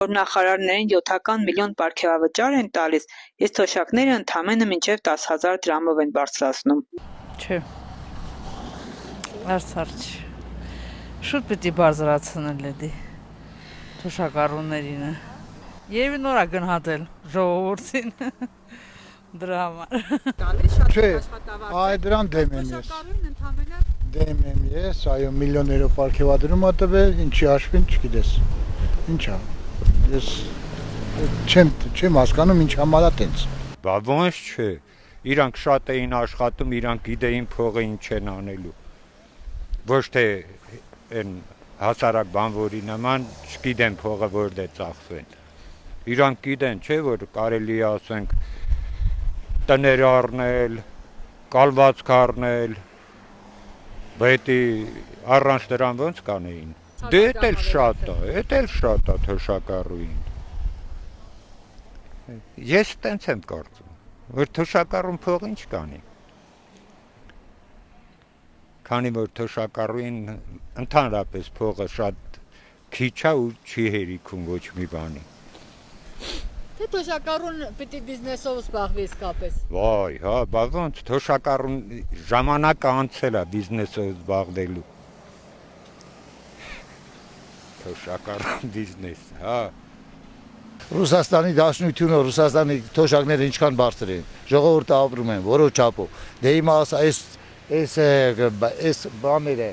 որ նախարարներին 7 միլիոն պարգևավճար են տալիս, իսկ թոշակները ընդամենը մինչև 10,000 դրամով են բարձրացնում։ Չէ։ Արցարչ։ Շուտ պիտի բարձրացնել էդի թոշակառուներինը։ Եվ նորա գնահատել ժողովրդին դրա համար։ Չէ, այ դրան դեմ եմ ես։ Դեմ եմ ես, այո, միլիոներով պարգևադրում ա տվել, ինչի հաշվին չգիտես։ Ինչա։ Ես չեմ հասկանում ինչ համար ա տենց։ Բա ոնց չէ։ Իրանք շատ էին աշխատում, իրանք գիտեին փողը ինչ են անելու։ Ոչ թե այն հասարակ բանվորի նման չգիտեն փողը որտե ծախսեն։ Իրանք գիտեն, չէ, որ կարելի է ասենք տներ առնել, կալվածք առնել, բայց առանց դրան ոնց կանեին։ Դե էդ էլ շատ է թոշակառուին։ Ես տենց եմ կարծում, որ թոշակառուն փող ինչ կանի։ Քանի որ թոշակառուին ընդհանրապես փողը շատ քիչ է ու չի հերիքում ոչ մի բանի։ Թե թոշակառուն պիտի բիզնեսով զբաղվի իսկապես։ Վայ, հա, բա ոնց թոշակառուն ժամանակը անցել է բիզնեսով զբաղվելու։ Թոշակառուն բիզնես, հա։ Ռուսաստանի Դաշնությունը, Ռուսաստանի թոշակները ինչքան բարձր են, ժողովուրդը ապրում են որոշ չափով։ Դե հիմա այս բաները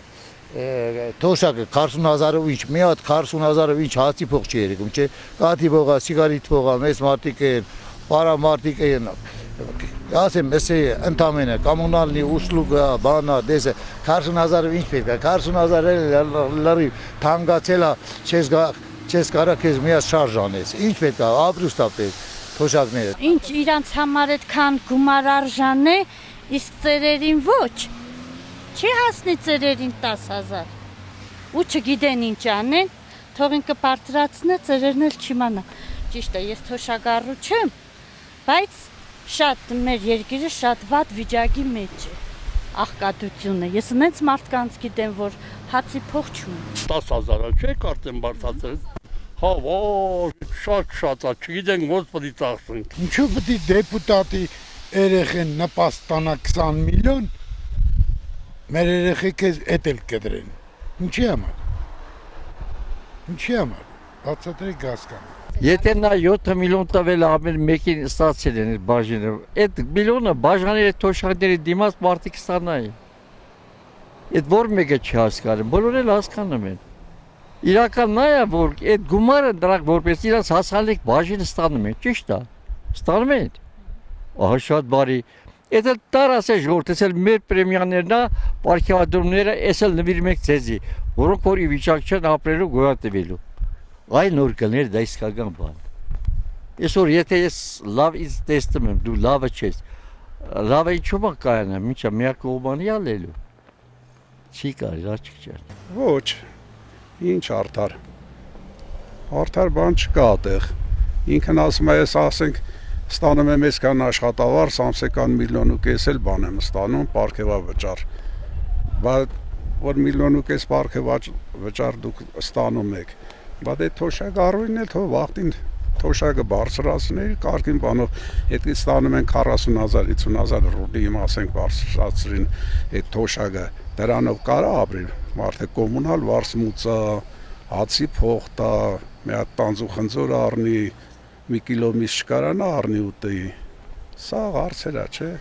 թոշակը 40,000-ով ինչ, մի հատ 40,000-ով ինչ հացի փող չի երիկում, չէ, կաթի փողա, սիգարետ փողա, մեծ մարդիկ են, պարամարտիկ են, ասեմ, էսե ընդամենը, կոմունալնի ուշլուգա, բանա, դեսը, 40,000-ով ինչ պետք է, 40,000 լրի թանգացել է, չես կարա քեզ մի հատ շարժ անես, ինչ պետք է, ապրուստա պետք, թոշակները։ Ինչ իրանց համար այդքան գումար արժան է, իսկ ծերերին ոչ, չի հասնի ծերերին 10,000, ու չգիտեն ինչ անեն, թող ինքը բարձրացնե, ծերերն էլ չիմանա, ճիշտ է, ես թոշակառու չեմ, բայց շատ մեր երկիրը շատ վատ վիճակի մեջ է, աղքատությունը, ես նենց մարդկանց գիտեմ, որ հացի փող չունեն։ 10,000-ը չէ կարծեմ բարձրացել, հա ոչ, շատ է, չգիտենք ոնց պետք է ծախսենք։ Ինչու պետք է դեպուտատի երեխեն նպաստանա 20 միլիոն, մեր երեխեքը էդ էլ կդրեն, ինչի համար, բացատրեք հասկանա։ Եթե նա 7 միլիոն տվել ամեն մեկին ստացել են բաժինը, այդ միլիոնը բաժաների թոշակների դիմաց մարդիկ ստանային։ Այդ որ մեկը չհասկանում, բոլորը էլ հասկանում են։ Իրական նա է, որ այդ գումարը դրանք որպես իրաց հասանելիք բաժինը ստանում են, ճիշտ է, ստանում են։ Ահա շատ բարի։ Այդ էլ տարած է ժողովուրդ, էս էլ մեր պրեմիաներն է, պարգևադրումները, էս էլ նվիրում ենք ձեզի, որոնք որ ի վիճակ չեն ապրելու գոյատևելու։ Այ նոր կներ դա իսկական բան։ Այսօր եթե ես լավ ինձ տեսնում եմ, դու լավը չես, լավը ինչու՞մ կայանա, ինչա միակողմանի ալելու։ Չի կարելի, աչք չար։ Ոչ, ինչ արդար։ Արդար բան չկա այդտեղ։ Ինքն ասում է, ես ասենք ստանում եմ այսքան աշխատավարձ, ամսական 1,5 միլիոն էլ բան եմ ստանում, պարգևավճար։ Բայց որ 1,5 միլիոն պարգևավճար դուք ստանում եք, բայց այդ թոշակառուին էլ թող վախտին թոշակը բարձրացնել, կարգին բանով, եթե ստանում են 40,000, 50,000 ռուբլի, հիմա ասենք բարձրացրին այդ թոշակը, դրանով կարա ապրել, մարդը կոմունալ վարձմուծա, հացի փող տա, մի հատ տանձուխնձոր առնի, մի կիլո միս չկարանա առնի ուտի, սա հարցեր է, չէ։